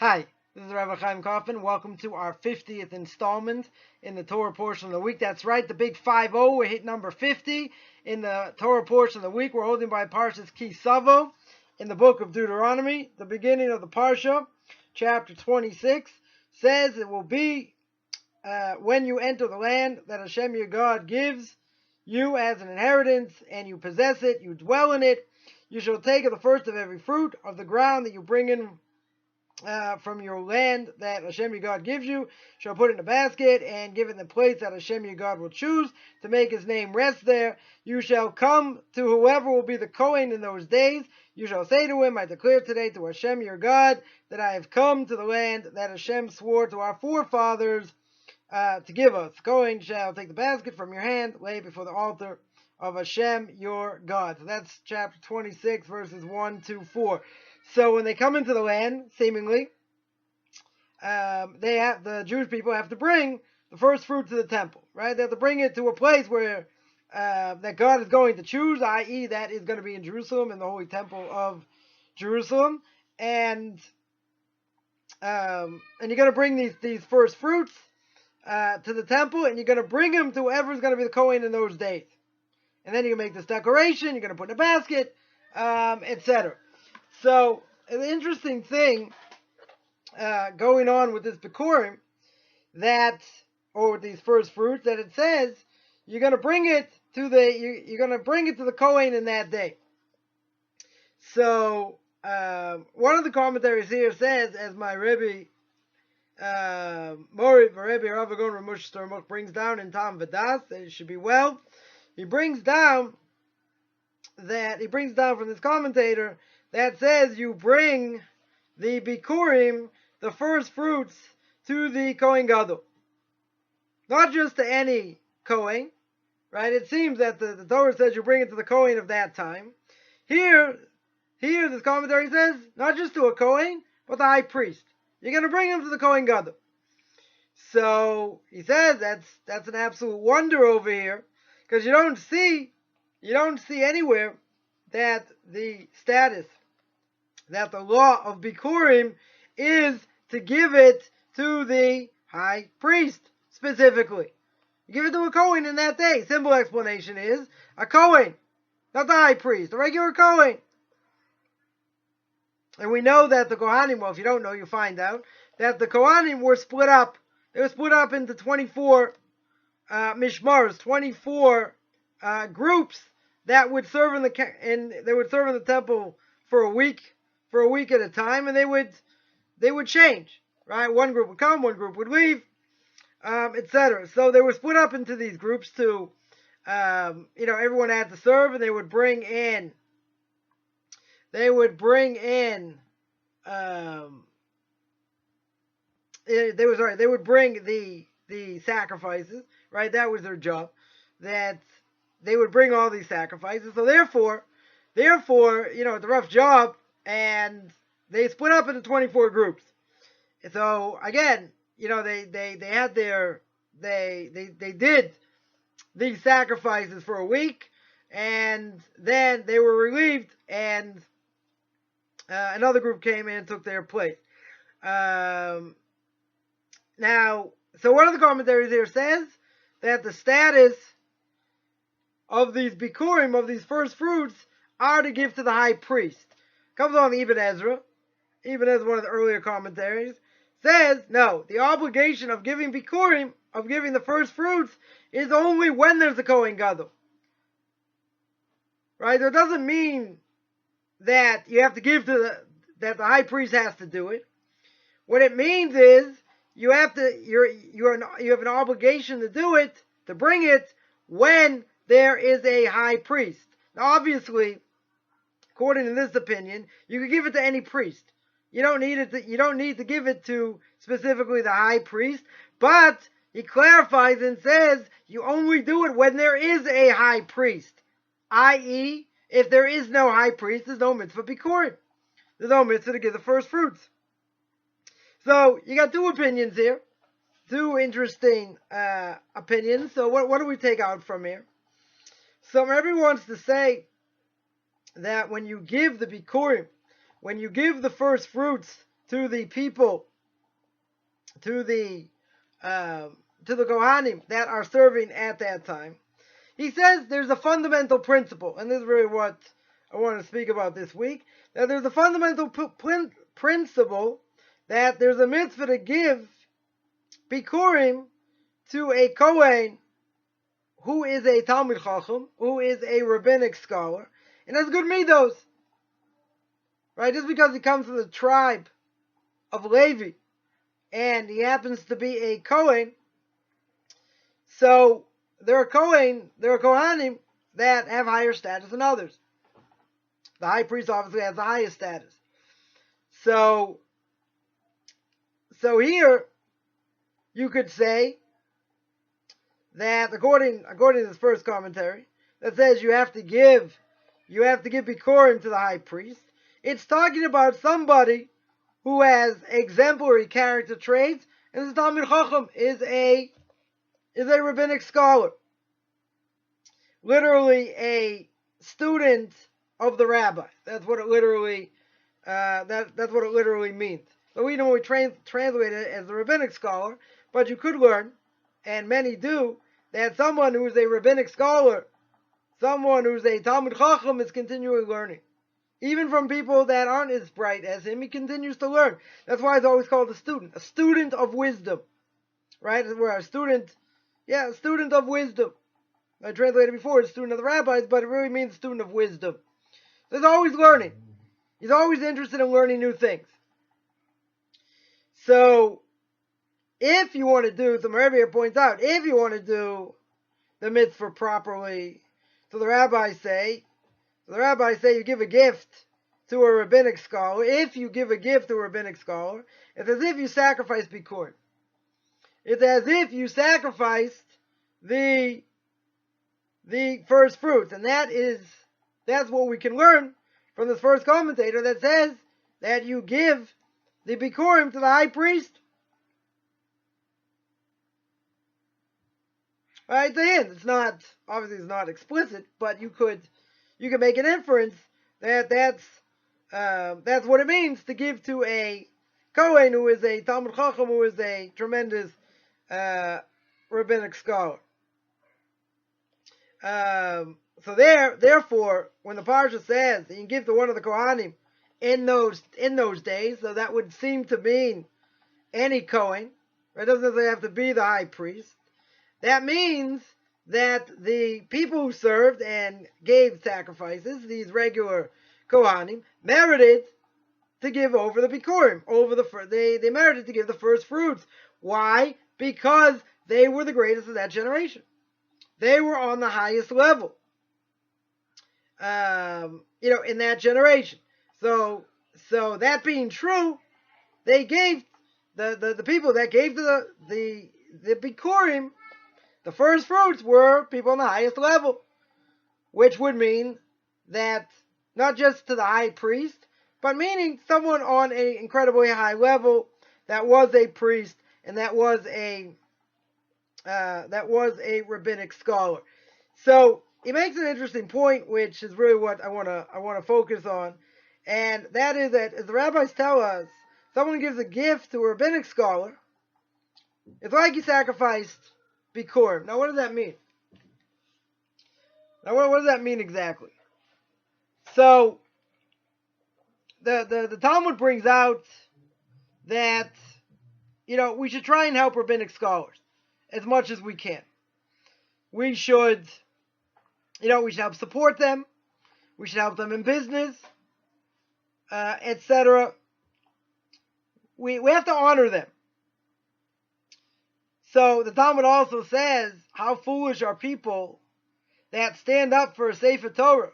Hi, this is Rabbi Chaim Kaufman. Welcome to our 50th installment in the Torah portion of the week. That's right, the big 5-0. We're hit number 50 in the Torah portion of the week. We're holding by Parshas Ki Savo in the book of Deuteronomy. The beginning of the Parsha, chapter 26, says it will be when you enter the land that Hashem your God gives you as an inheritance, and you possess it, you dwell in it. You shall take of the first of every fruit of the ground that you bring in from your land that Hashem your God gives you, shall put it in a basket and give it in the place that Hashem your God will choose to make his name rest there. You shall come to whoever will be the Kohen in those days. You shall say to him, I declare today to Hashem your God that I have come to the land that Hashem swore to our forefathers to give us. The Kohen shall take the basket from your hand, lay it before the altar of Hashem your God. So that's chapter 26, verses 1 to 4. So when they come into the land, seemingly, the Jewish people have to bring the first fruit to the temple, right? They have to bring it to a place where that God is going to choose, i.e., that is going to be in Jerusalem, in the holy temple of Jerusalem, and you're going to bring these first fruits to the temple, and you're going to bring them to whoever's going to be the Kohen in those days, and then you can make this decoration. You're going to put in a basket, etc. So, an interesting thing going on with this Bikurim, or with these first fruits, that it says you're going to bring it to the Kohen in that day. So, one of the commentaries here says, as my Rebbe Mori, Rebbe Rav Agon Ramush Stormok brings down in Tam Vadas, that it should be well. He brings down from this commentator that says you bring the Bikurim, the first fruits, to the Kohen Gadol. Not just to any Kohen, right? It seems that the Torah says you bring it to the Kohen of that time. Here this commentary says, not just to a Kohen, but the high priest. You're going to bring him to the Kohen Gadol. So, he says that's an absolute wonder over here, because you don't see anywhere that the status, that the law of Bikurim is to give it to the high priest specifically. You give it to a Kohen in that day. Simple explanation is a Kohen, not the high priest, a regular Kohen. And we know that the Kohanim, well, if you don't know, you find out, that the Kohanim were split up. They were split up into 24 mishmars, 24 groups that would serve in the temple for a week at a time, and they would change, right? One group would come, one group would leave, etc. So they were split up into these groups to, everyone had to serve, and they would bring in the sacrifices, right? That was their job, that they would bring all these sacrifices. So therefore, it's a rough job, and they split up into 24 groups. So again, they did these sacrifices for a week, and then they were relieved, and another group came in and took their place. Now, so one of the commentaries here says that the status of these Bikurim, of these first fruits, are to give to the high priest. Comes on Ibn Ezra, one of the earlier commentaries, says, no, the obligation of giving Bikurim, of giving the first fruits, is only when there's a Kohen Gadol. Right? So it doesn't mean that you have to give that the high priest has to do it. What it means is you have an obligation to do it, to bring it, when there is a high priest. Now, obviously, according to this opinion, you can give it to any priest. You don't need to give it to specifically the high priest, but he clarifies and says you only do it when there is a high priest. I.e., if there is no high priest, there's no mitzvah bikurim. There's no mitzvah to give the first fruits. So, you got two opinions here. Two interesting opinions. So, what do we take out from here? So, everyone wants to say that when you give the bikurim, when you give the first fruits to the people, to the Kohanim that are serving at that time. He says there's a fundamental principle, and this is really what I want to speak about this week, that there's a fundamental principle that there's a mitzvah to give bikurim to a Kohen who is a Talmid Chacham, who is a rabbinic scholar, and has good midos. Right? Just because he comes from the tribe of Levi, and he happens to be a Kohen, so there are Kohanim that have higher status than others. The high priest obviously has the highest status. So here you could say that according to this first commentary that says you have to give bikurim to the high priest, it's talking about somebody who has exemplary character traits, and the Talmid Chacham is a rabbinic scholar, literally a student of the rabbi. That's what it literally means. So we know we translate it as a rabbinic scholar, but you could learn, and many do, that someone who is a rabbinic scholar, someone who's a Talmid Chacham, is continually learning. Even from people that aren't as bright as him, he continues to learn. That's why it's always called a student of wisdom. Right? We're a student of wisdom. I translated before, a student of the rabbis, but it really means student of wisdom. So he's always learning. He's always interested in learning new things. So, if you want to do, the Rebbe points out, if you want to do the mitzvah properly, so the rabbis say you give a gift to a rabbinic scholar. If you give a gift to a rabbinic scholar, it's as if you sacrifice bikurim. It's as if you sacrificed the first fruits. And that's what we can learn from this first commentator that says that you give the bikurim to the high priest. Right, it's a hint. It's not explicit, but you could make an inference that that's what it means to give to a Kohen who is a Talmid Chacham, who is a tremendous rabbinic scholar. So therefore, when the Parsha says that you can give to one of the Kohanim in those days, so that would seem to mean any Kohen. Right? It doesn't necessarily have to be the high priest. That means that the people who served and gave sacrifices, these regular Kohanim, merited to give over the bikurim, they merited to give the first fruits. Why? Because they were the greatest of that generation. They were on the highest level, in that generation. So that being true, they gave the people that gave to the bikurim, the first fruits, were people on the highest level, which would mean that not just to the high priest, but meaning someone on an incredibly high level that was a priest and that was a rabbinic scholar. So he makes an interesting point, which is really what I want to focus on, and that is that, as the rabbis tell us, someone gives a gift to a rabbinic scholar, it's like he sacrificed bikurim. Now, what does that mean? Now, what does that mean exactly? So, the Talmud brings out that, we should try and help rabbinic scholars as much as we can. We should help support them. We should help them in business, etc. We have to honor them. So the Talmud also says, how foolish are people that stand up for a Sefer Torah,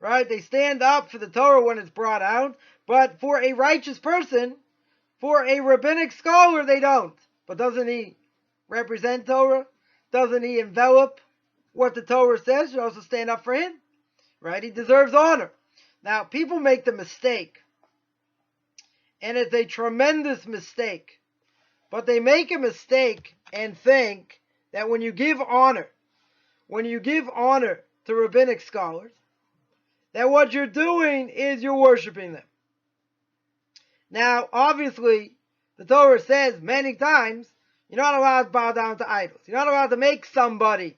right? They stand up for the Torah when it's brought out, but for a righteous person, for a rabbinic scholar, they don't. But doesn't he represent Torah? Doesn't he envelop what the Torah says? You also stand up for him, right? He deserves honor. Now, people make the mistake, and it's a tremendous mistake, but they make a mistake and think that when you give honor to rabbinic scholars, that what you're doing is you're worshiping them. Now, obviously, the Torah says many times, you're not allowed to bow down to idols. You're not allowed to make somebody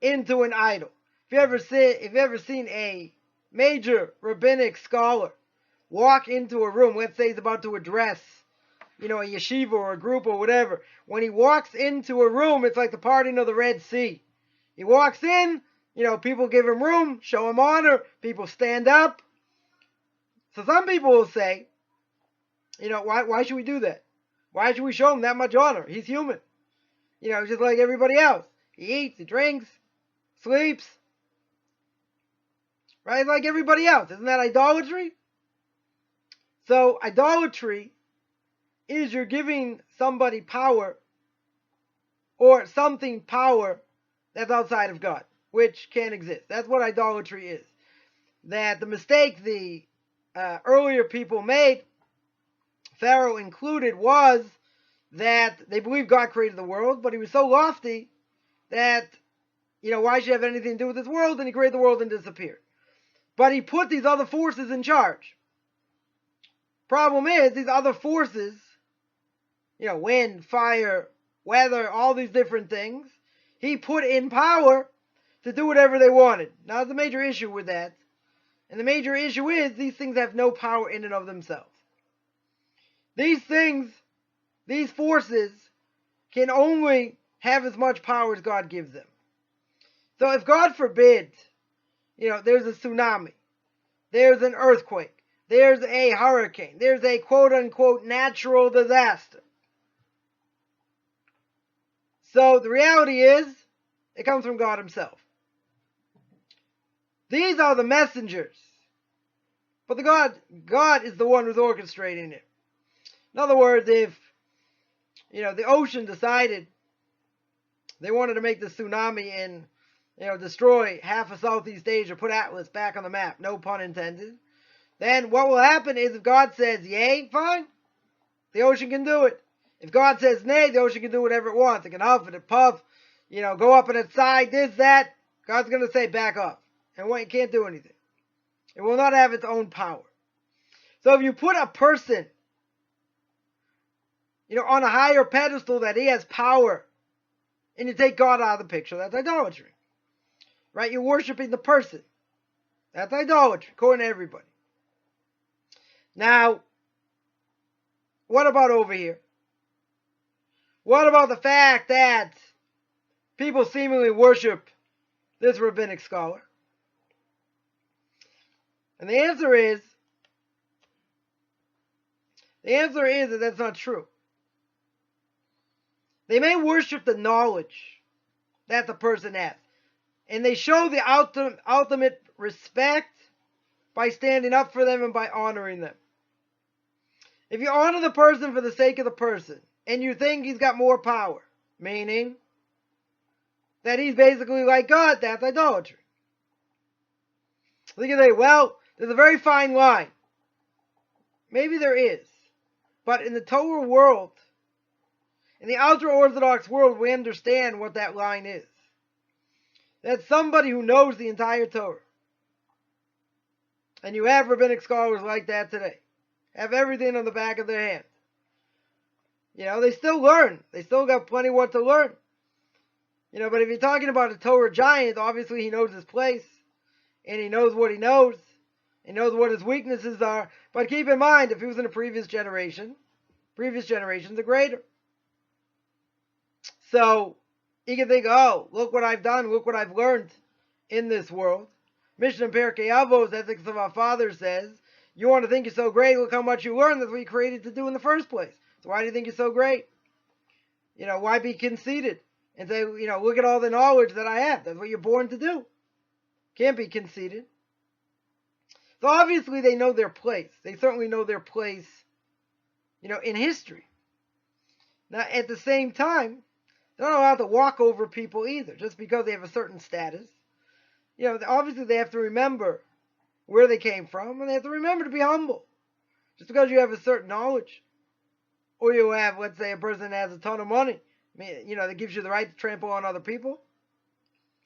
into an idol. If you ever seen a major rabbinic scholar walk into a room, let's say he's about to address, a yeshiva or a group or whatever, when he walks into a room, it's like the parting of the Red Sea. He walks in, people give him room, show him honor, people stand up. So some people will say, why should we do that? Why should we show him that much honor? He's human. Just like everybody else. He eats, he drinks, sleeps. Right? Like everybody else. Isn't that idolatry? So idolatry is you're giving somebody power or something power that's outside of God, which can't exist. That's what idolatry is. That the mistake the earlier people made, Pharaoh included, was that they believed God created the world, but he was so lofty that, why should he have anything to do with this world? And he created the world and disappeared. But he put these other forces in charge. Problem is, these other forces, wind, fire, weather, all these different things, he put in power to do whatever they wanted. Now, there's a major issue with that. And the major issue is these things have no power in and of themselves. These things, these forces, can only have as much power as God gives them. So if God forbid, there's a tsunami, there's an earthquake, there's a hurricane, there's a quote-unquote natural disaster. So the reality is, it comes from God himself. These are the messengers. But God is the one who's orchestrating it. In other words, if, the ocean decided they wanted to make the tsunami and, destroy half of Southeast Asia, put Atlas back on the map, no pun intended, then what will happen is if God says yay, fine, the ocean can do it. If God says nay, the ocean can do whatever it wants. It can huff and puff, go up on its side, this, that. God's going to say back up. And it can't do anything. It will not have its own power. So if you put a person, on a higher pedestal that he has power, and you take God out of the picture, that's idolatry. Right? You're worshiping the person. That's idolatry, according to everybody. Now, what about over here? What about the fact that people seemingly worship this rabbinic scholar? And the answer is that that's not true. They may worship the knowledge that the person has. And they show the ultimate respect by standing up for them and by honoring them. If you honor the person for the sake of the person, and you think he's got more power, meaning that he's basically like God, that's idolatry. You can say, well, there's a very fine line. Maybe there is. But in the Torah world, in the ultra-Orthodox world, we understand what that line is. That's somebody who knows the entire Torah. And you have rabbinic scholars like that today. Have everything on the back of their hand. They still learn. They still got plenty what to learn. But if you're talking about a Torah giant, obviously he knows his place. And he knows what he knows. He knows what his weaknesses are. But keep in mind, if he was in a previous generations are greater. So, you can think, oh, look what I've done, look what I've learned in this world. Mishnah in Parshas Ki Savo, Ethics of Our Father, says, you want to think you're so great, look how much you learned, that's what you created to do in the first place. So why do you think you're so great? Why be conceited? And say, look at all the knowledge that I have. That's what you're born to do. Can't be conceited. So obviously they know their place. They certainly know their place, in history. Now, at the same time, they're not allowed to walk over people either, just because they have a certain status. Obviously they have to remember where they came from, and they have to remember to be humble. Just because you have a certain knowledge, or you have, let's say, a person that has a ton of money, that gives you the right to trample on other people.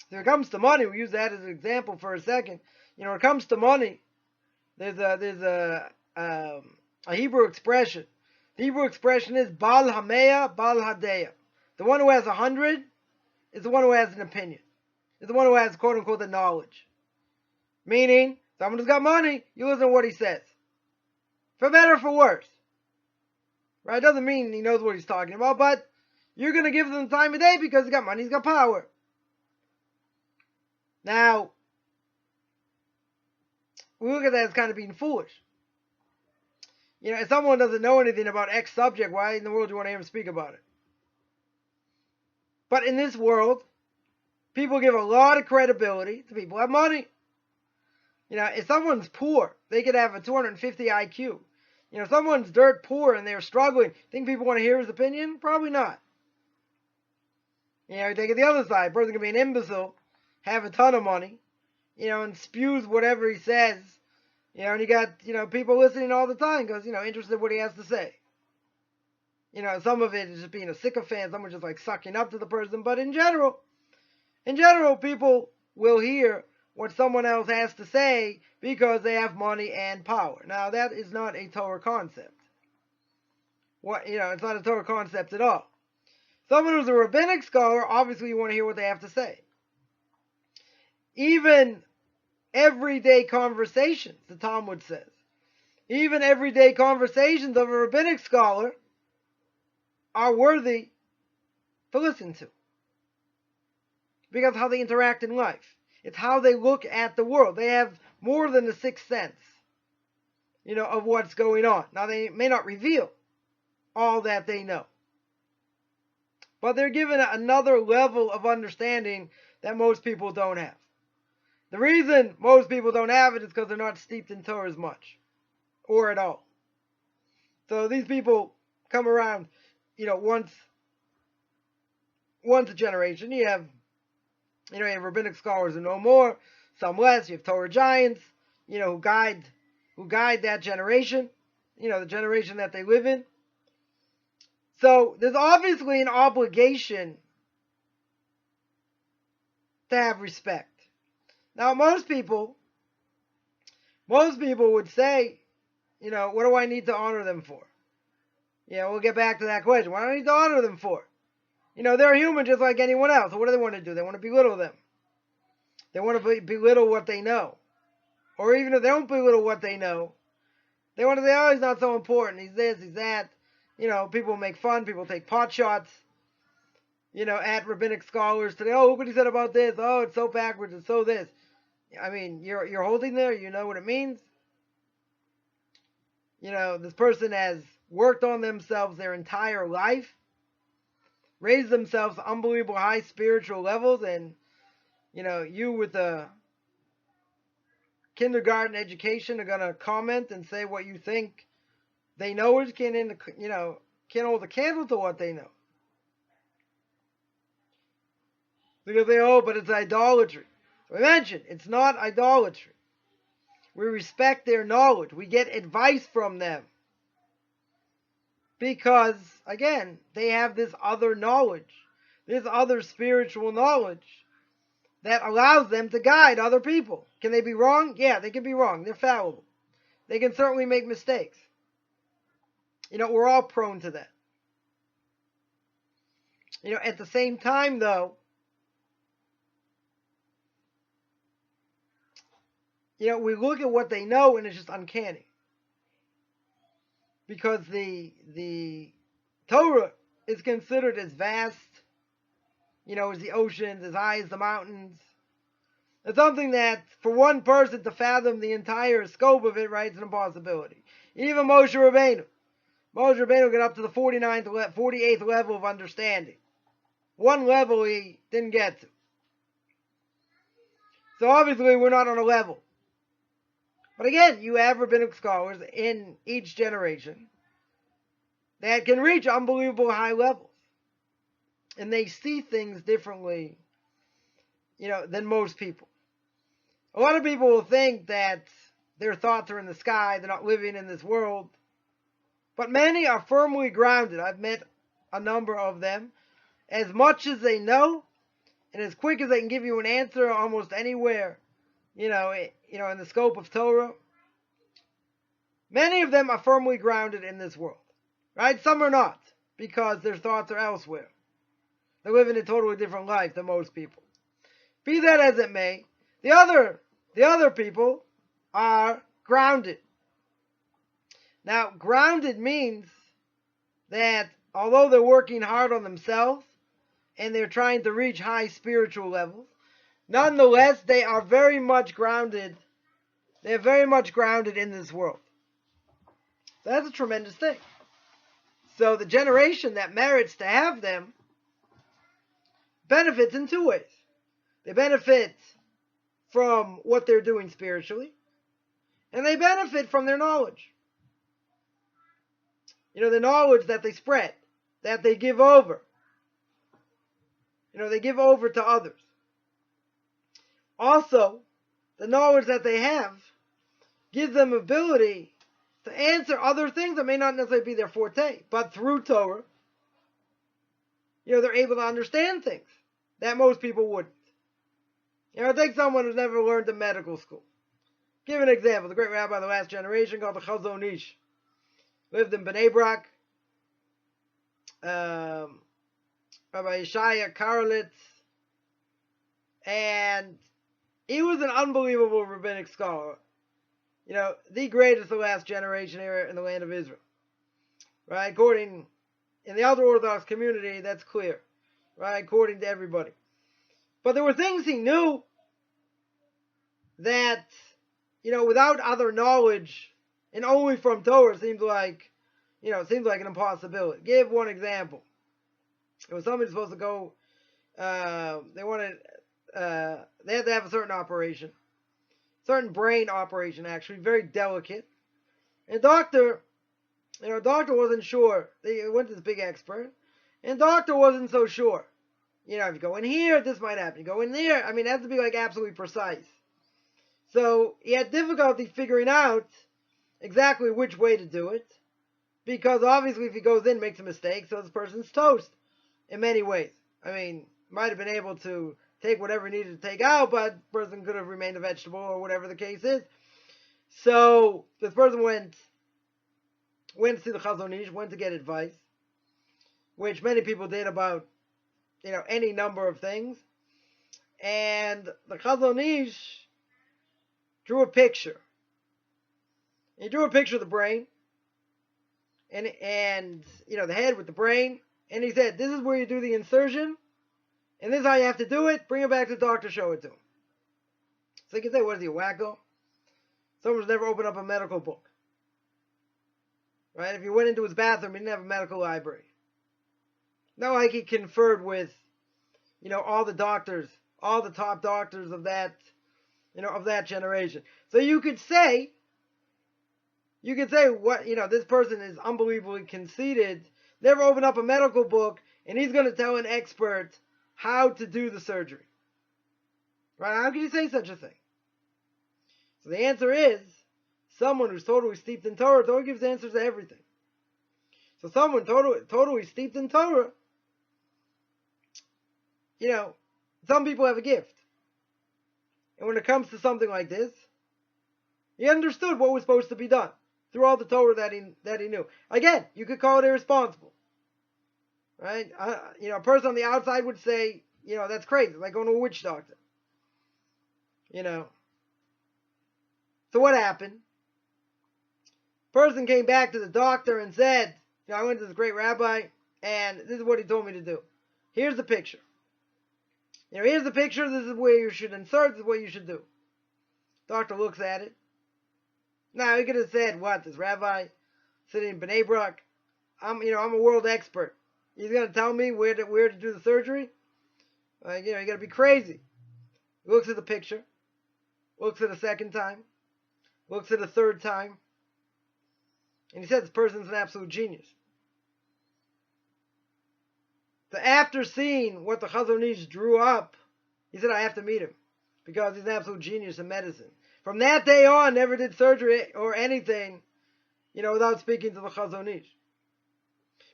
When it comes to money, we use that as an example for a second. When it comes to money, there's a a Hebrew expression. The Hebrew expression is Bal Hameya, Bal Hadeya. The one who has 100 is the one who has an opinion. Is the one who has, quote unquote, the knowledge. Meaning, someone who's got money, you listen to what he says. For better or for worse. Right? Doesn't mean he knows what he's talking about, but you're going to give them the time of day because he's got money, he's got power. Now, we look at that as kind of being foolish. If someone doesn't know anything about X subject, why in the world do you want to hear him speak about it? But in this world, people give a lot of credibility to people who have money. If someone's poor, they could have a 250 IQ. If someone's dirt poor and they're struggling, think people want to hear his opinion? Probably not. You take it the other side. A person can be an imbecile, have a ton of money, and spews whatever he says. And you got, people listening all the time because, interested in what he has to say. Some of it is just being a sycophant, some are just like sucking up to the person. But in general, people will hear what someone else has to say because they have money and power. Now, that is not a Torah concept. It's not a Torah concept at all. Someone who's a rabbinic scholar, obviously you want to hear what they have to say. Even everyday conversations, the Talmud says, even everyday conversations of a rabbinic scholar are worthy to listen to. Because of how they interact in life. It's how they look at the world. They have more than the sixth sense, of what's going on. Now, they may not reveal all that they know. But they're given another level of understanding that most people don't have. The reason most people don't have it is because they're not steeped in Torah as much. Or at all. So these people come around, once a generation. You have rabbinic scholars who know more, some less. You have Torah giants, who guide that generation, the generation that they live in. So there's obviously an obligation to have respect. Now, most people would say, what do I need to honor them for? We'll get back to that question. What do I need to honor them for? They're human just like anyone else. So what do they want to do? They want to belittle them. They want to belittle what they know. Or even if they don't belittle what they know, they want to say, oh, he's not so important. He's this, he's that. People make fun. People take pot shots, at rabbinic scholars today. Oh, look what he said about this. Oh, it's so backwards. It's so this. I mean, you're holding there. You know what it means. This person has worked on themselves their entire life, raised themselves to unbelievable high spiritual levels, and, you with a kindergarten education are going to comment and say what you think they know is can't hold a candle to what they know. Because they, but it's idolatry. So I mentioned, it's not idolatry. We respect their knowledge. We get advice from them. Because, again, they have this other knowledge, this other spiritual knowledge that allows them to guide other people. Can they be wrong? Yeah, they can be wrong. They're fallible. They can certainly make mistakes. We're all prone to that. At the same time, though, we look at what they know and it's just uncanny. Because the Torah is considered as vast, as the oceans, as high as the mountains. It's something that, for one person to fathom the entire scope of it, right, it's an impossibility. Even Moshe Rabbeinu got up to the 48th level of understanding. One level he didn't get to. So obviously we're not on a level. But again, you have rabbinic scholars in each generation that can reach unbelievable high levels. And they see things differently, than most people. A lot of people will think that their thoughts are in the sky, they're not living in this world. But many are firmly grounded. I've met a number of them. As much as they know, and as quick as they can give you an answer almost anywhere, in the scope of Torah, Many of them are firmly grounded in this world, right? Some are not, because their thoughts are elsewhere. They're living a totally different life than most people. Be that as it may, the other people are grounded. Now, grounded means that although they're working hard on themselves and they're trying to reach high spiritual levels, nonetheless, they are very much grounded. They're very much grounded in this world. So that's a tremendous thing. So the generation that merits to have them benefits in two ways. They benefit from what they're doing spiritually, and they benefit from their knowledge. The knowledge that they spread, that they give over. They give over to others. Also, the knowledge that they have gives them ability to answer other things that may not necessarily be their forte, but through Torah, they're able to understand things that most people wouldn't. Take someone who's never learned in medical school. Give an example. The great rabbi of the last generation called the Chazon Ish lived in Bnei Brak. Rabbi Yeshaya Karelitz, and he was an unbelievable rabbinic scholar. The greatest of the last generation here in the land of Israel. Right? In the other Orthodox community, that's clear. Right? According to everybody. But there were things he knew that, without other knowledge and only from Torah seemed like an impossibility. Give one example. It was somebody supposed to go, they had to have a certain operation. Certain brain operation, actually, very delicate. And doctor wasn't sure. They went to this big expert, and doctor wasn't so sure. If you go in here, this might happen. You go in there, it has to be absolutely precise. So he had difficulty figuring out exactly which way to do it, because obviously if he goes in, makes a mistake, so this person's toast in many ways. Might have been able to take whatever he needed to take out, but the person could have remained a vegetable or whatever the case is. So this person went to see the Chazon Ish, went to get advice, which many people did about any number of things. And the Chazon Ish drew a picture. He drew a picture of the brain and the head with the brain, and he said, this is where you do the insertion, and this is how you have to do it. Bring it back to the doctor, show it to him. So you can say, what is he, a wacko? Someone's never opened up a medical book. Right? If you went into his bathroom, he didn't have a medical library. Not like he conferred with, all the doctors, all the top doctors of that, of that generation. So you could say what, this person is unbelievably conceited, never opened up a medical book, and he's going to tell an expert how to do the surgery. Right? How can you say such a thing? So the answer is, someone who's totally steeped in Torah, Torah gives answers to everything. So someone totally steeped in Torah, some people have a gift. And when it comes to something like this, he understood what was supposed to be done through all the Torah that he knew. Again, you could call it irresponsible. Right? A person on the outside would say, that's crazy, like going to a witch doctor. So what happened? Person came back to the doctor and said, I went to this great rabbi, and this is what he told me to do. Here's the picture. Here's the picture, this is where you should insert, this is what you should do. Doctor looks at it. Now, he could have said, what, this rabbi sitting in Bnei Brak, I'm a world expert. He's going to tell me where to do the surgery? You got to be crazy. He looks at the picture, looks at a second time, looks at a third time, and he says this person's an absolute genius. So after seeing what the Chazon Ish drew up, he said, I have to meet him, because he's an absolute genius in medicine. From that day on, never did surgery or anything, without speaking to the Chazon Ish.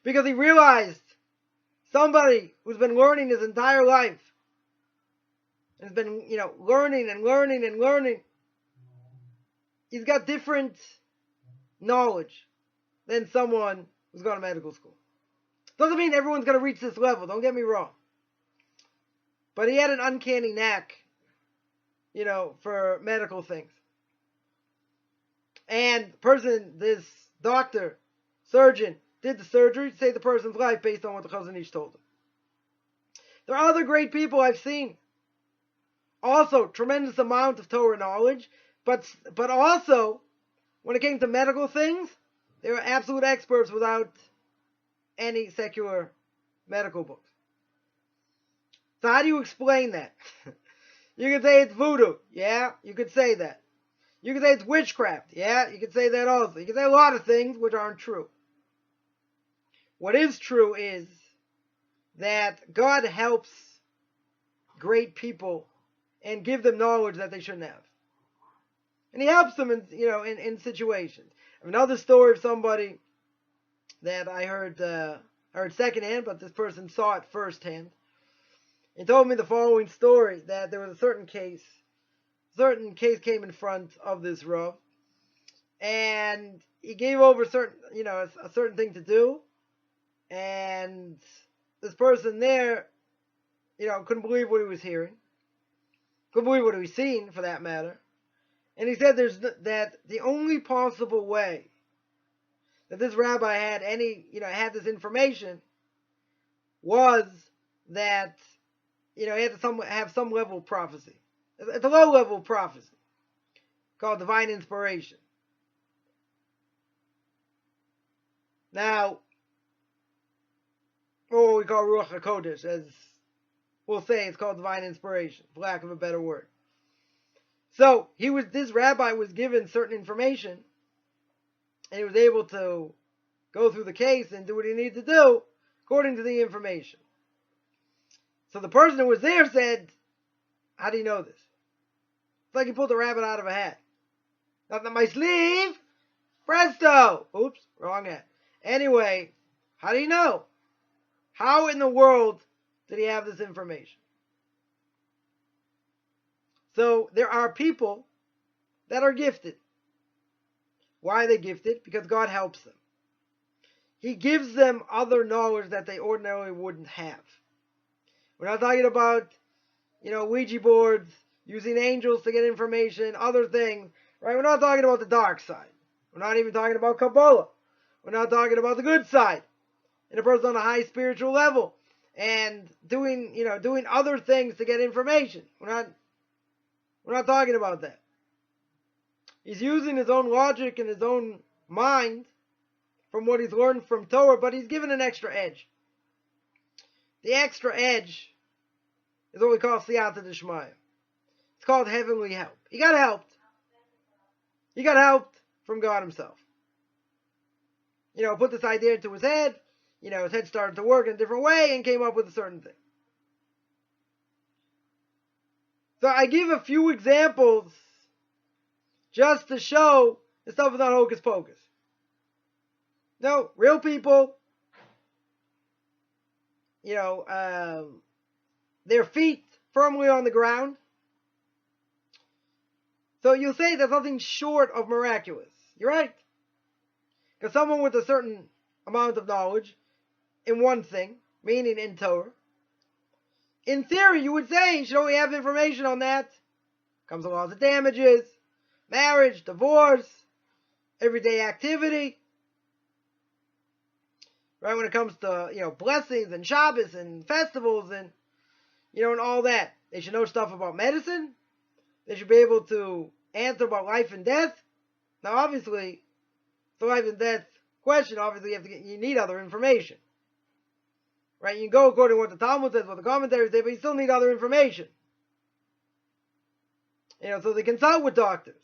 Because he realized somebody who's been learning his entire life, and has been, learning and learning and learning, he's got different knowledge than someone who's gone to medical school. Doesn't mean everyone's going to reach this level, don't get me wrong. But he had an uncanny knack, for medical things. And this doctor, surgeon, did the surgery to save the person's life based on what the Chazon Ish told him. There are other great people I've seen. Also, tremendous amount of Torah knowledge, but also, when it came to medical things, they were absolute experts without any secular medical books. So how do you explain that? You could say it's voodoo. Yeah, you could say that. You could say it's witchcraft. Yeah, you could say that also. You could say a lot of things which aren't true. What is true is that God helps great people and give them knowledge that they shouldn't have. And he helps them in situations. I have another story of somebody that I heard secondhand, but this person saw it firsthand. He told me the following story, that there was a certain case came in front of this Rav, and he gave over a certain thing to do, and this person there, couldn't believe what he was hearing, couldn't believe what he was seeing, for that matter, and he said that the only possible way that this rabbi had had this information was that he had to have some level of prophecy. It's a low level of prophecy called divine inspiration. Now, or what we call Ruach HaKodesh, as we'll say, it's called divine inspiration, for lack of a better word. So this rabbi was given certain information, and he was able to go through the case and do what he needed to do according to the information. So the person who was there said, "How do you know this?" It's like he pulled a rabbit out of a hat. Nothing on my sleeve. Presto! Oops, wrong hat. Anyway, how do you know? How in the world did he have this information? So there are people that are gifted. Why are they gifted? Because God helps them. He gives them other knowledge that they ordinarily wouldn't have. We're not talking about, Ouija boards, using angels to get information, other things, right? We're not talking about the dark side. We're not even talking about Kabbalah. We're not talking about the good side. And a person on a high spiritual level and doing other things to get information. We're not talking about that. He's using his own logic and his own mind from what he's learned from Torah, but he's given an extra edge. The extra edge is what we call siyata d'shmaya. It's called heavenly help. He got helped. He got helped from God himself. Put this idea into his head. His head started to work in a different way and came up with a certain thing. So I give a few examples just to show the stuff is not hocus pocus. No, real people, their feet firmly on the ground. So you'll say there's nothing short of miraculous. You're right. Because someone with a certain amount of knowledge in one thing, meaning in Torah, in theory you would say you should only have information on that. Comes the laws of damages, marriage, divorce, everyday activity. Right, when it comes to, blessings and Shabbos and festivals and, and all that. They should know stuff about medicine. They should be able to answer about life and death. Now, obviously, the life and death question, obviously, you need other information. Right, you can go according to what the Talmud says, what the commentaries say, but you still need other information. So they consult with doctors.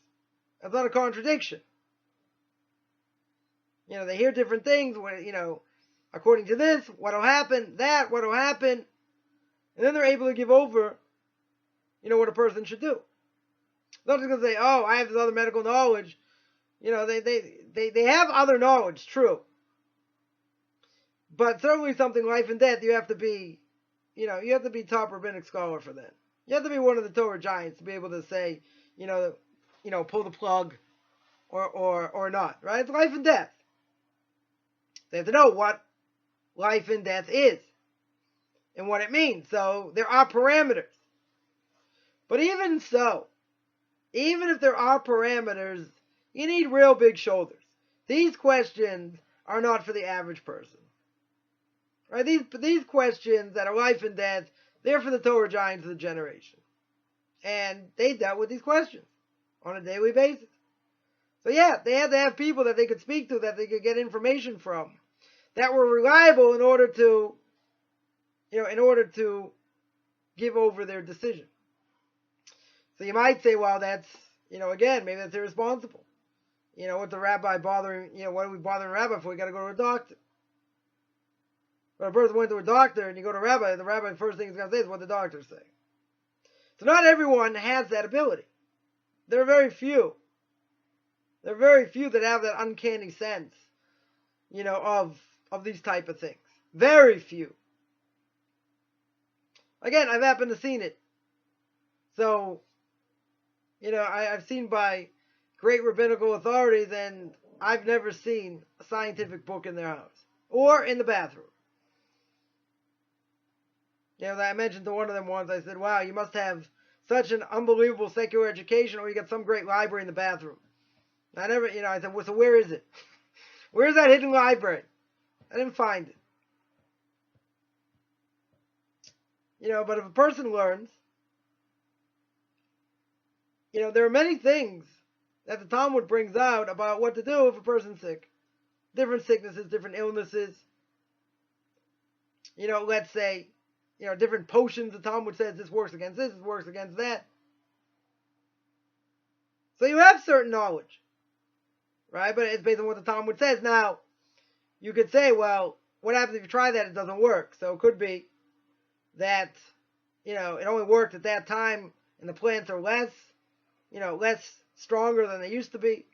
That's not a contradiction. They hear different things, according to this, what'll happen, what'll happen, and then they're able to give over, what a person should do. They're not just going to say, "Oh, I have this other medical knowledge." They have other knowledge, true. But certainly something life and death, you have to be top rabbinic scholar for that. You have to be one of the Torah giants to be able to say, pull the plug or not, right? It's life and death. They have to know what life and death is and what it means. So there are parameters. But even so, even if there are parameters, you need real big shoulders. These questions are not for the average person. Right? These questions that are life and death, they're for the Torah giants of the generation. And they dealt with these questions on a daily basis. So yeah, they had to have people that they could speak to, that they could get information from, that were reliable in order to give over their decision. So you might say, well, that's, again, maybe that's irresponsible. What the rabbi bothering, what are we bothering a rabbi for? We got to go to a doctor. But a person went to a doctor and you go to a rabbi, the rabbi, the first thing he's going to say is what the doctors say. So not everyone has that ability. There are very few. There are very few that have that uncanny sense, of these type of things. Very few. Again, I've happened to seen it. So, I've seen by great rabbinical authorities, and I've never seen a scientific book in their house or in the bathroom. I mentioned to one of them once, I said, wow, you must have such an unbelievable secular education, or you got some great library in the bathroom. I said, well, so where is it? Where's that hidden library? I didn't find it. But if a person learns, there are many things that the Talmud brings out about what to do if a person's sick. Different sicknesses, different illnesses. Let's say, different potions. The Talmud says this works against this works against that. So you have certain knowledge, right? But it's based on what the Talmud says. Now, you could say, well, what happens if you try that? It doesn't work. So it could be that, it only worked at that time and the plants are less stronger than they used to be.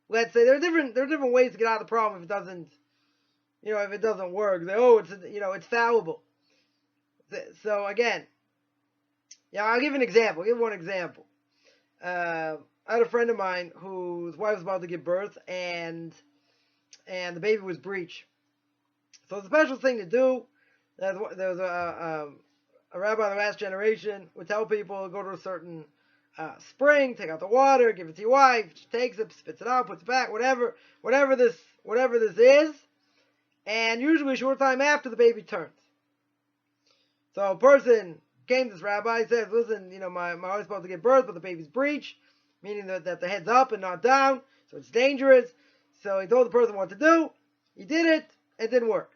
Let's say there are different ways to get out of the problem if it doesn't work. It's fallible. So again, I'll give an example. I'll give one example. I had a friend of mine whose wife was about to give birth, and the baby was breech. So the special thing to do, there was a rabbi in the last generation would tell people, go to a certain spring, take out the water, give it to your wife. She takes it, spits it out, puts it back, whatever this is, and usually a short time after the baby turns. So a person came to this rabbi, says, listen, my wife's supposed to give birth, but the baby's breech, meaning that the head's up and not down, so it's dangerous. So he told the person what to do. He did it. It didn't work.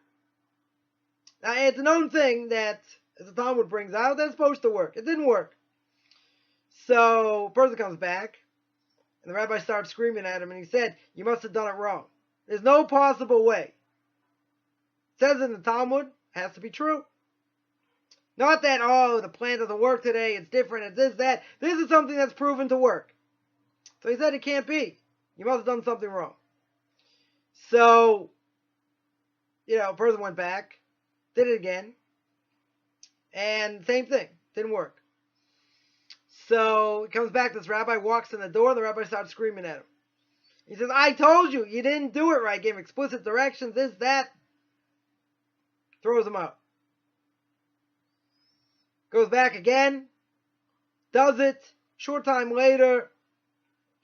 Now, it's a known thing that, as the Talmud brings out, that's supposed to work. It didn't work. So, the person comes back, and the rabbi starts screaming at him, and he said, you must have done it wrong. There's no possible way. It says in the Talmud, it has to be true. Not that, the plant doesn't work today, it's different, it's this, that. This is something that's proven to work. So he said it can't be. You must have done something wrong. So, a person went back, did it again, and same thing, didn't work. So he comes back, this rabbi walks in the door, the rabbi starts screaming at him. He says, I told you, you didn't do it right, gave him explicit directions, this, that. Throws him out. Goes back again, does it, short time later,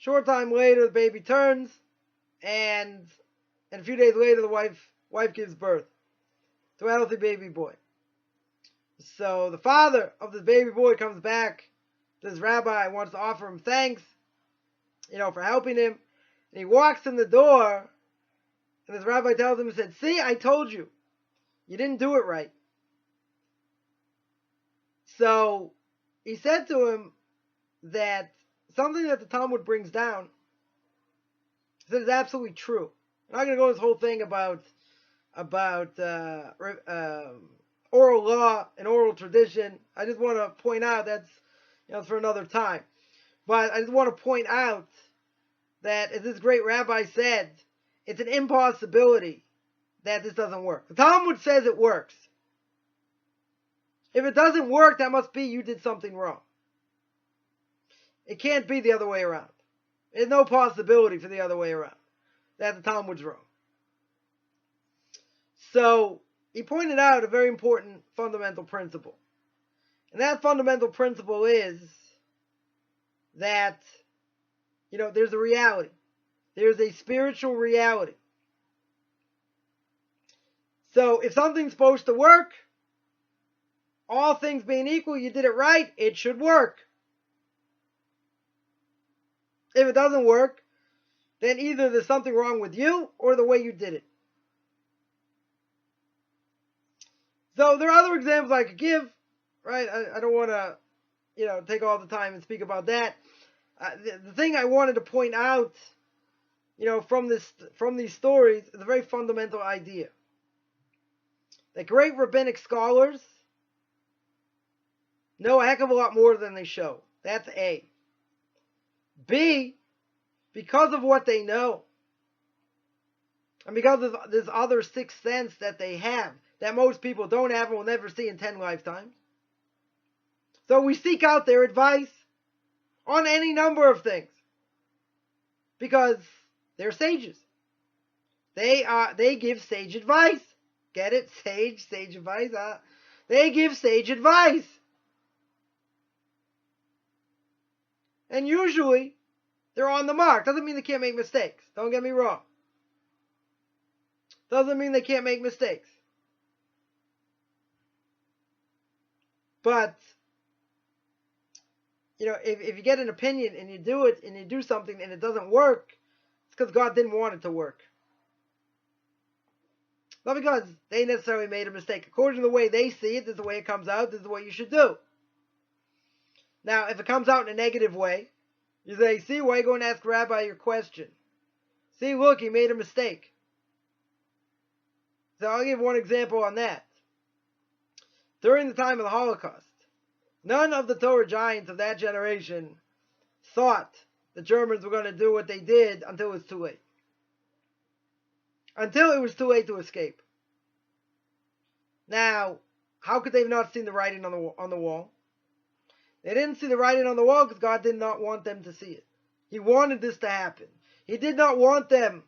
the baby turns, and a few days later, the wife gives birth to a healthy baby boy. So the father of this baby boy comes back to this rabbi and wants to offer him thanks, for helping him. And he walks in the door, and this rabbi tells him, he said, see, I told you, you didn't do it right. So he said to him that something that the Talmud brings down, he said, is absolutely true. I'm not going to go into this whole thing about oral law and oral tradition. I just want to point out that's for another time. But I just want to point out that, as this great rabbi said, it's an impossibility that this doesn't work. The Talmud says it works. If it doesn't work, that must be you did something wrong. It can't be the other way around. There's no possibility for the other way around. That the Talmud's wrong. So he pointed out a very important fundamental principle. And that fundamental principle is that, there's a reality. There's a spiritual reality. So if something's supposed to work, all things being equal, you did it right, it should work. If it doesn't work, then either there's something wrong with you or the way you did it. So there are other examples I could give, right? I don't want to, take all the time and speak about that. The thing I wanted to point out, from these stories is a very fundamental idea. That great rabbinic scholars know a heck of a lot more than they show. That's A. B, because of what they know, and because of this other sixth sense that they have, that most people don't have and will never see in 10 lifetimes. So we seek out their advice on any number of things, because they're sages. They give sage advice. Get it? Sage advice. They give sage advice. And usually, they're on the mark. Doesn't mean they can't make mistakes. Don't get me wrong. Doesn't mean they can't make mistakes. But, if you get an opinion and you do it and you do something and it doesn't work, it's because God didn't want it to work. Not because they necessarily made a mistake. According to the way they see it, this is the way it comes out, this is what you should do. Now, if it comes out in a negative way, you say, see, why are you going to ask Rabbi your question? See, look, he made a mistake. So I'll give one example on that. During the time of the Holocaust, none of the Torah giants of that generation thought the Germans were going to do what they did until it was too late. Until it was too late to escape. Now, how could they have not seen the writing on the wall? They didn't see the writing on the wall because God did not want them to see it. He wanted this to happen. He did not want them,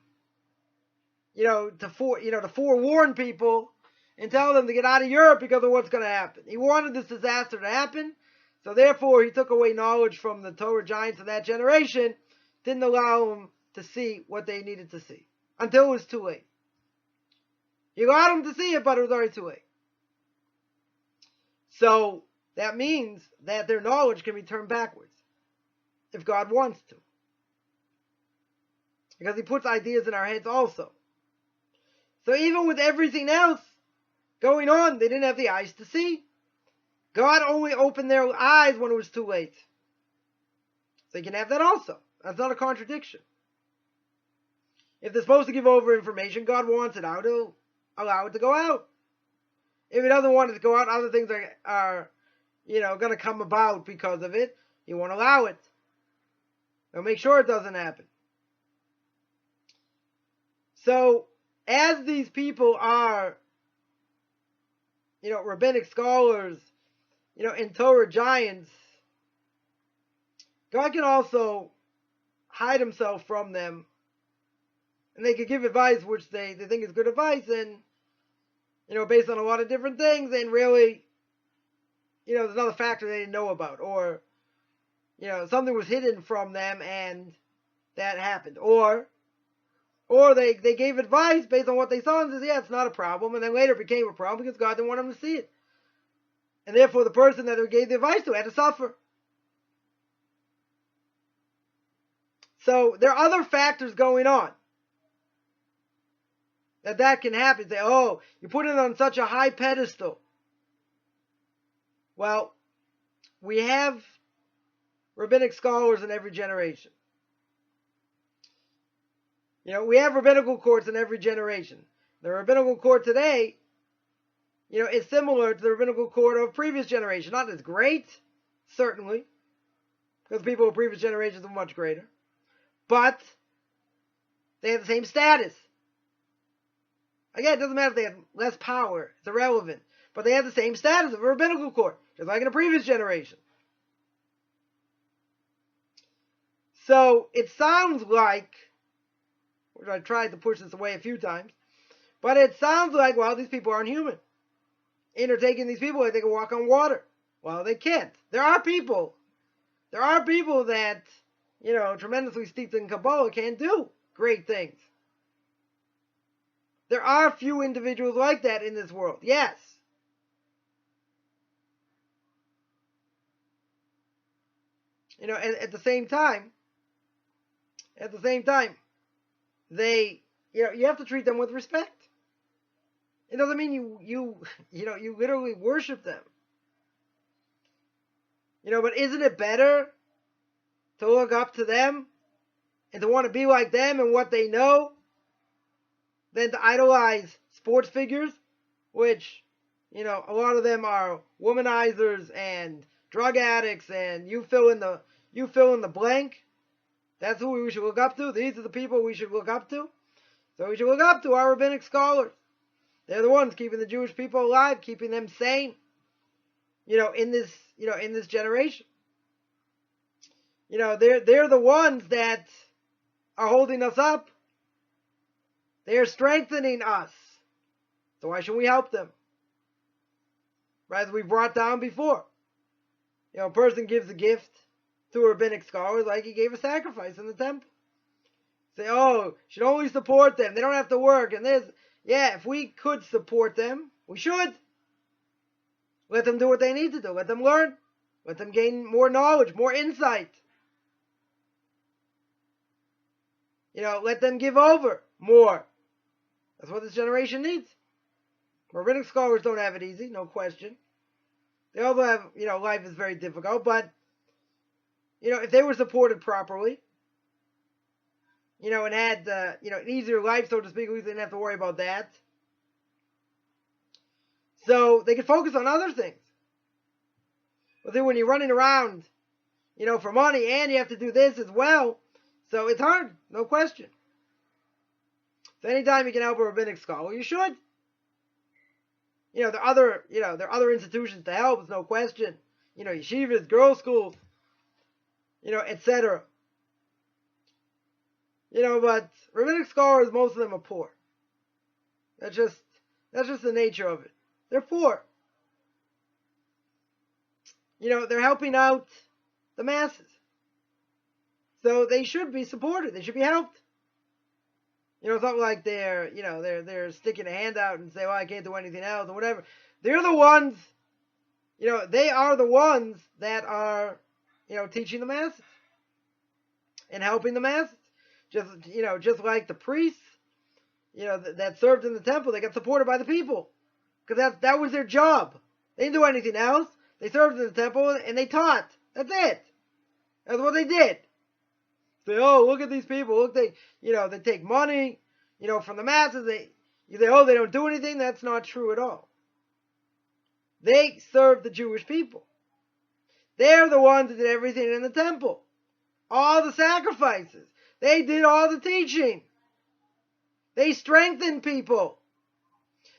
to forewarn people and tell them to get out of Europe because of what's going to happen. He wanted this disaster to happen, so therefore he took away knowledge from the Torah giants of that generation, didn't allow them to see what they needed to see until it was too late. He allowed them to see it, but it was already too late. So that means that their knowledge can be turned backwards if God wants to. Because he puts ideas in our heads also. So even with everything else going on, they didn't have the eyes to see. God only opened their eyes when it was too late. So you can have that also. That's not a contradiction. If they're supposed to give over information, God wants it out, he'll allow it to go out. If he doesn't want it to go out, other things are going to come about because of it. He won't allow it. He'll make sure it doesn't happen. So, as these people are, rabbinic scholars, and Torah giants, God can also hide himself from them. And they could give advice which they think is good advice, and, based on a lot of different things, and really, there's another factor they didn't know about, or, something was hidden from them, and that happened. Or they gave advice based on what they saw, and says, yeah, it's not a problem, and then later it became a problem because God didn't want them to see it. And therefore the person that they gave the advice to had to suffer. So there are other factors going on that can happen. Say, oh, you put it on such a high pedestal. Well, we have rabbinic scholars in every generation. We have rabbinical courts in every generation. The rabbinical court today, is similar to the rabbinical court of previous generation. Not as great, certainly, because people of previous generations are much greater. But they have the same status. Again, it doesn't matter if they have less power. It's irrelevant. But they have the same status of a rabbinical court, just like in a previous generation. So it sounds like, which I tried to push this away a few times, but it sounds like, well, these people aren't human. Undertaking these people like they can walk on water. Well, they can't. There are people that, tremendously steeped in Kabbalah can do great things. There are few individuals like that in this world. Yes. At the same time, they, you have to treat them with respect. It doesn't mean you literally worship them. But isn't it better to look up to them and to want to be like them and what they know than to idolize sports figures, which, a lot of them are womanizers and drug addicts, and you fill in the blank. That's who we should look up to. These are the people we should look up to. So we should look up to our rabbinic scholars. They're the ones keeping the Jewish people alive, keeping them sane, in this generation. They're the ones that are holding us up. They are strengthening us. So why should we help them? Right, as we brought down before. A person gives a gift to a rabbinic scholar like he gave a sacrifice in the temple. Say, oh, should only support them. They don't have to work. And if we could support them, we should. Let them do what they need to do. Let them learn. Let them gain more knowledge, more insight. Let them give over more. That's what this generation needs. Rabbinic scholars don't have it easy, no question. They also have, life is very difficult, but, if they were supported properly, and had, an easier life, so to speak, at least they didn't have to worry about that. So they could focus on other things. But then when you're running around, for money, and you have to do this as well, so it's hard, no question. So anytime you can help a rabbinic scholar, you should. There are other institutions to help, there's no question. Yeshivas, girls' schools, etc. But rabbinic scholars, most of them are poor. That's just the nature of it. They're poor. They're helping out the masses. So they should be supported. They should be helped. It's not like they're sticking a hand out and say, well, I can't do anything else or whatever. They're the ones, they are the ones that are, teaching the masses and helping the masses. Just like the priests, that served in the temple, they got supported by the people because that was their job. They didn't do anything else. They served in the temple and they taught. That's it. That's what they did. Say, oh, look at these people. Look, they take money, from the masses. You say, oh, they don't do anything. That's not true at all. They serve the Jewish people. They're the ones that did everything in the temple. All the sacrifices. They did all the teaching. They strengthened people.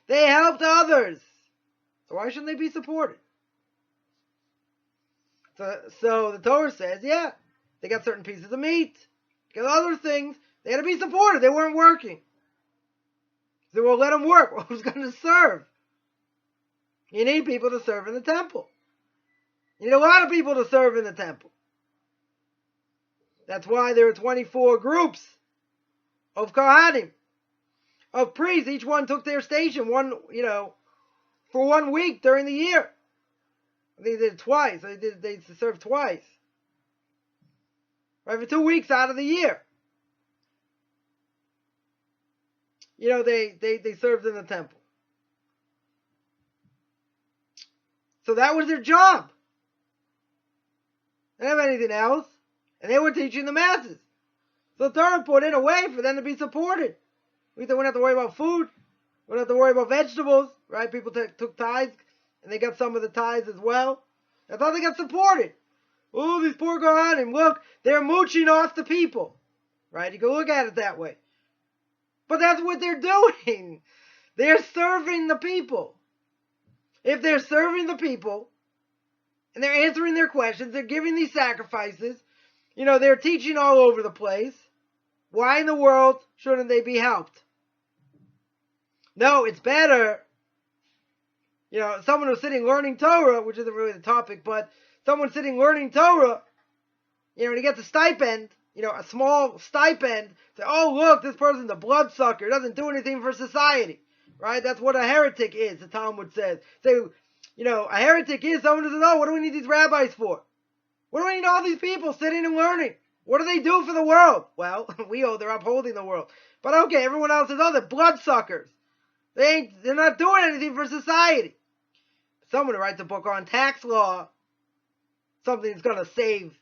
They helped others. So why shouldn't they be supported? So the Torah says, yeah, they got certain pieces of meat. They got other things. They had to be supported. They weren't working. So well, let them work. Well, who's going to serve? You need people to serve in the temple. You need a lot of people to serve in the temple. That's why there are 24 groups of Kohanim, of priests. Each one took their station for 1 week during the year. They did it twice. They served twice. Right, for 2 weeks out of the year. They served in the temple. So that was their job. They didn't have anything else. And they were teaching the masses. So the Torah put in a way for them to be supported. We wouldn't have to worry about food. We wouldn't have to worry about vegetables. Right? People took tithes. And they got some of the tithes as well. That's how they got supported. Oh, these poor Kohanim, look, they're mooching off the people. Right? You can look at it that way. But that's what they're doing. They're serving the people. If they're serving the people, and they're answering their questions, they're giving these sacrifices, They're teaching all over the place. Why in the world shouldn't they be helped? No, it's better. Someone who's sitting learning Torah, which isn't really the topic, but someone sitting learning Torah, and he gets a stipend, a small stipend, say, oh, look, this person's a bloodsucker, doesn't do anything for society, right? That's what a heretic is, the Talmud says. Say, a heretic is someone who says, oh, what do we need these rabbis for? What do we need all these people sitting and learning? What do they do for the world? Well, they're upholding the world. But okay, everyone else says, oh, they're bloodsuckers. They're not doing anything for society. Someone who writes a book on tax law, something that's going to save,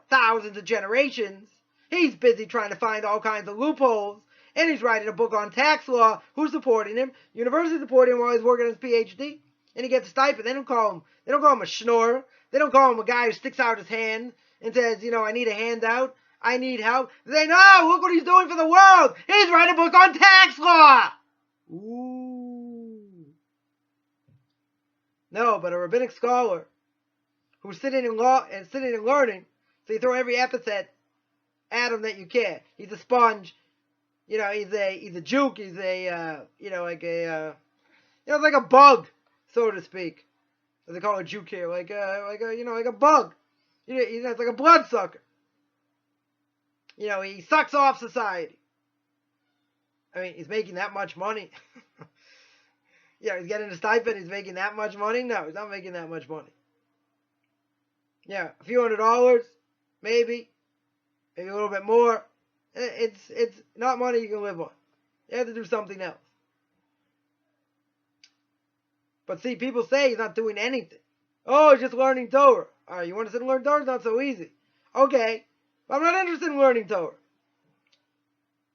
thousands of generations, he's busy trying to find all kinds of loopholes, and he's writing a book on tax law. Who's supporting him? University supporting him while he's working on his PhD, and he gets a stipend. They don't call him a schnorr. They don't call him a guy who sticks out his hand and says, I need a handout, I need help. They say, no, look what he's doing for the world. He's writing a book on tax law. Ooh. No, but a rabbinic scholar who's sitting in law and sitting and learning, so you throw every epithet at him that you can. He's a sponge. He's a juke. He's like a bug, so to speak. As they call it, juke here, like a bug. He's like a bloodsucker. He sucks off society. I mean, he's making that much money. He's getting a stipend. He's making that much money? No, he's not making that much money. A few $100, maybe a little bit more. It's not money you can live on. You have to do something else. But see, people say he's not doing anything. Oh, he's just learning Torah. All right, you want to sit and learn Torah? It's not so easy. Okay, but I'm not interested in learning Torah.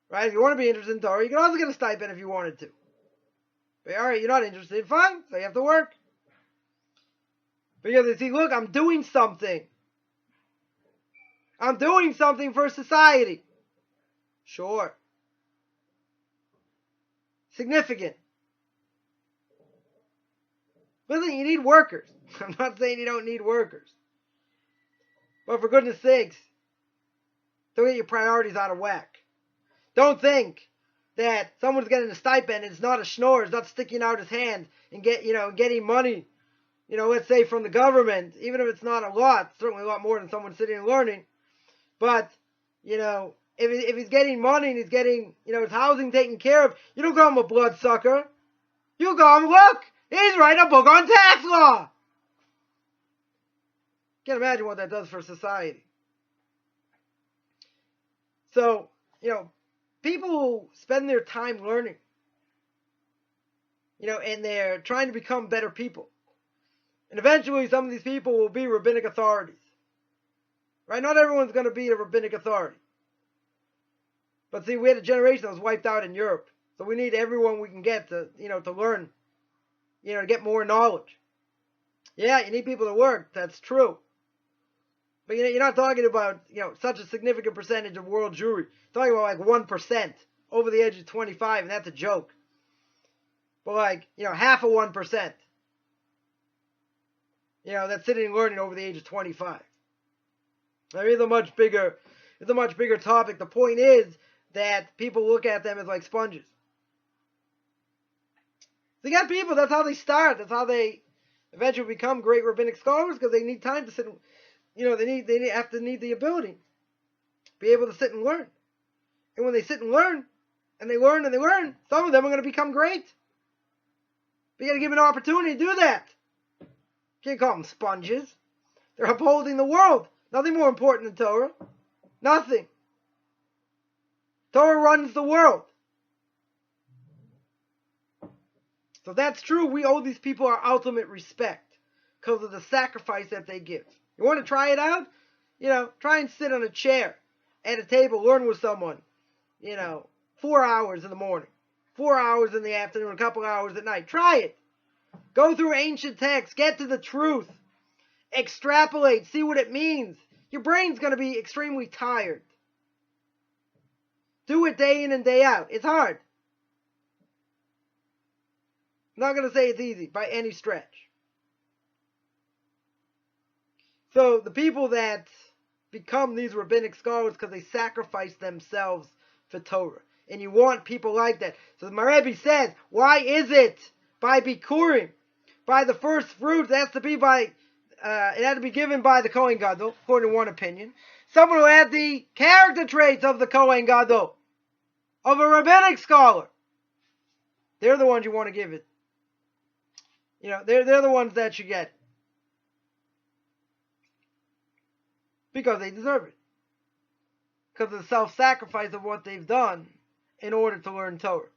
Right? If you want to be interested in Torah, you can also get a stipend if you wanted to. But all right, you're not interested. Fine, so you have to work. Because you see, look, I'm doing something. I'm doing something for society. Sure. Significant. Listen, you need workers. I'm not saying you don't need workers. But for goodness sakes, don't get your priorities out of whack. Don't think that someone's getting a stipend and it's not a schnorr, it's not sticking out his hand and getting money, let's say from the government, even if it's not a lot, certainly a lot more than someone sitting and learning. But, if he's getting money and he's getting, his housing taken care of, you don't call him a bloodsucker. You call him, look, he's writing a book on tax law. Can't imagine what that does for society. So, people who spend their time learning, and they're trying to become better people. And eventually some of these people will be rabbinic authorities. Right? Not everyone's going to be a rabbinic authority. But see, we had a generation that was wiped out in Europe. So we need everyone we can get to, to learn, to get more knowledge. Yeah, you need people to work. That's true. But you're not talking about, such a significant percentage of world Jewry. You're talking about like 1% over the age of 25, and that's a joke. But like, half of 1%. That's sitting and learning over the age of 25. I mean, it's a much bigger topic. The point is that people look at them as like sponges. So you got people, that's how they start. That's how they eventually become great rabbinic scholars, because they need time to sit and, they have to need the ability to be able to sit and learn. And when they sit and learn, and they learn and they learn, some of them are going to become great. But you got to give them an opportunity to do that. You can't call them sponges. They're upholding the world. Nothing more important than Torah. Nothing. Torah runs the world. So that's true. We owe these people our ultimate respect because of the sacrifice that they give. You want to try it out? Try and sit on a chair at a table, learn with someone, 4 hours in the morning, 4 hours in the afternoon, a couple hours at night. Try it. Go through ancient texts, get to the truth, extrapolate, see what it means. Your brain's going to be extremely tired. Do it day in and day out. It's hard. I'm not going to say it's easy by any stretch. So the people that, become these rabbinic scholars because they sacrifice themselves for Torah. And you want people like that. So the Rebbe says, why is it by Bikurim, by the first fruits, it has to be by, it had to be given by the Kohen Gadol, according to one opinion. Someone who had the character traits of the Kohen Gadol, of a rabbinic scholar. They're the ones you want to give it. They're the ones that you get. Because they deserve it. Because of the self-sacrifice of what they've done in order to learn Torah.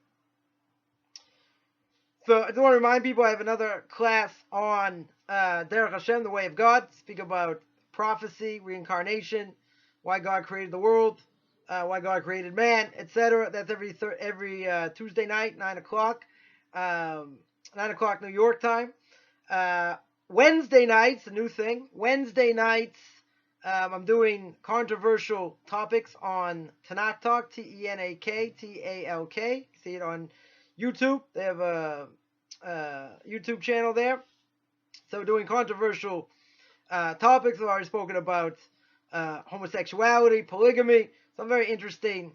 So I just want to remind people I have another class on Derech Hashem, the way of God. Speak about prophecy, reincarnation, why God created the world, why God created man, etc. That's every Tuesday night, 9 o'clock. 9 o'clock New York time. Wednesday nights, a new thing. Wednesday nights, I'm doing controversial topics on Tanakh Talk, TENAKTALK. See it on YouTube. They have a YouTube channel there. So we're doing controversial topics. I've already spoken about homosexuality, polygamy. Some very interesting,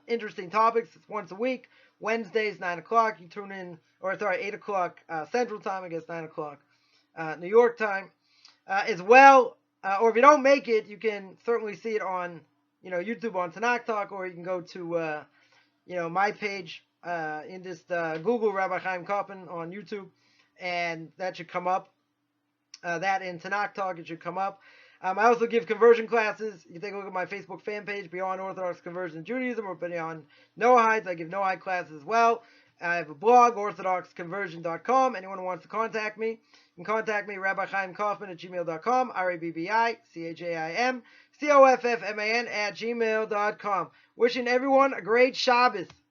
interesting topics. It's once a week. Wednesdays, 9 o'clock. You tune in, 8 o'clock Central Time, I guess 9 o'clock New York time. As well, or if you don't make it, you can certainly see it on, YouTube on Tanakh Talk, or you can go to, my page, in just Google Rabbi Chaim Kaufman on YouTube, and that should come up. That in Tanakh Talk, it should come up. I also give conversion classes. You can take a look at my Facebook fan page, Beyond Orthodox Conversion Judaism, or Beyond Noahides. I give Noahide classes as well. I have a blog, orthodoxconversion.com. Anyone who wants to contact me, you can contact me, Rabbi Chaim Kaufman at gmail.com, RABBICHAIMCOFFMAN at gmail.com. Wishing everyone a great Shabbos.